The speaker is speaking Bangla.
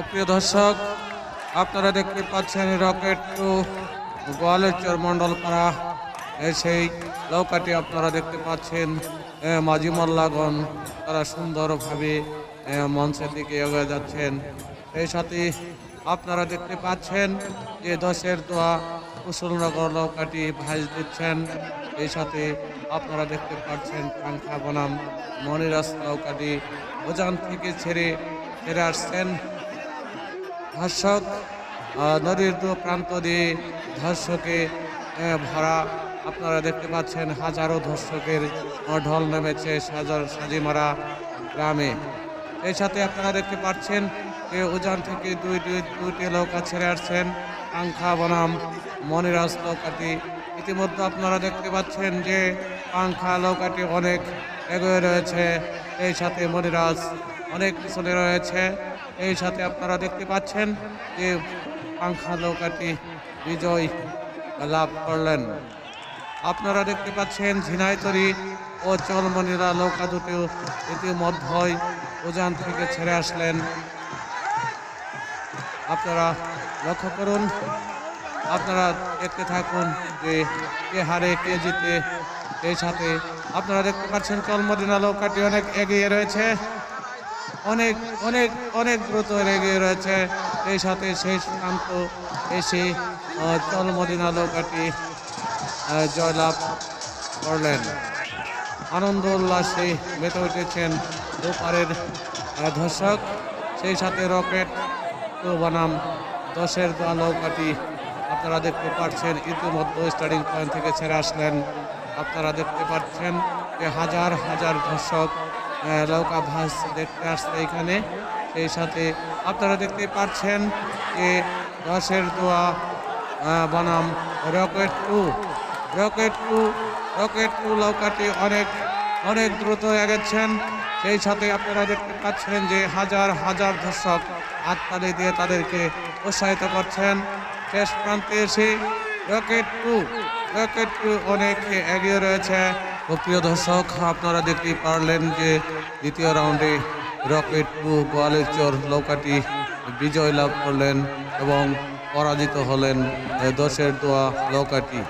প্রিয় দর্শক, আপনারা দেখতে পাচ্ছেন রকেট টু গোয়ালেরচর মন্ডলপাড়া সেই নৌকাটি আপনারা দেখতে পাচ্ছেন। মাঝি মোল্লাগণ তারা সুন্দরভাবে মঞ্চের দিকে এগিয়ে যাচ্ছেন। সেই সাথে আপনারা দেখতে পাচ্ছেন যে দশের দোয়া কুশলনগর নৌকাটি ভাঁজ দিচ্ছেন। এই সাথে আপনারা দেখতে পাচ্ছেন পাংখা বনাম মনিরাজ নৌকাটি ওজান থেকে ছেড়ে আসছেন। দর্শক, নদীর দু প্রান্ত দিয়ে ধর্ষকে ভরা আপনারা দেখতে পাচ্ছেন। হাজারো ধর্ষকের ঢল নেমেছে সাজিমারা গ্রামে। এই সাথে আপনারা দেখতে পাচ্ছেন যে উজান থেকে দুইটি নৌকা ছেড়ে আসছেন। পাংখা বনাম মনিরাজ নৌকাটি ইতিমধ্যে আপনারা দেখতে পাচ্ছেন যে পাংখা নৌকাটি অনেক এগিয়ে রয়েছে, এই সাথে মনিরাজ অনেক পিছনে রয়েছে। এই সাথে আপনারা দেখতে পাচ্ছেন যে পাংখা নৌকাটি বিজয় লাভ করলেন। আপনারা দেখতে পাচ্ছেন ঝিনাইতরি ও চলমনিরা নৌকা দুটি ইতিমধ্যেই উজান থেকে ছেড়ে আসলেন। আপনারা লক্ষ্য করুন, আপনারা দেখতে থাকুন যে কে হারে কে জিতে। এই সাথে আপনারা দেখতে পাচ্ছেন চলমদিনা নৌকাটি অনেক এগিয়ে রয়েছে, অনেক অনেক অনেক দ্রুত এগিয়ে রয়েছে। এই সাথে শেষ প্রান্ত এসে চলমদিনা নৌকাটি জয়লাভ করলেন। আনন্দ উল্লাসে মেতে উঠেছেন দুপারের দর্শক। সেই সাথে রকেট টু বনাম দশের দোয়া নৌকাটি আপনারা দেখতে পাচ্ছেন ইতিমধ্যে স্টার্টিং পয়েন্ট থেকে ছেড়ে আসলেন। আপনারা দেখতে পাচ্ছেন যে হাজার হাজার দর্শক নৌকা ভাস দেখতে আসছে এখানে। সেই সাথে আপনারা দেখতে পাচ্ছেন যে দশের দোয়া বনাম রকেট টু নৌকাটি অনেক দ্রুত এগেছেন। সেই সাথে আপনারা দেখতে পাচ্ছেন যে হাজার হাজার দর্শক হাততালি দিয়ে তাদেরকে উৎসাহিত করছেন। শেষ প্রান্তে এসে রকেট টু অনেক এগিয়ে রয়েছে। প্রিয় দর্শক, আপনারা দেখতেই পারলেন যে দ্বিতীয় রাউন্ডে রকেট টু গোয়ালেরচর নৌকাটি বিজয় লাভ করলেন এবং পরাজিত হলেন দশের দোয়া নৌকাটি।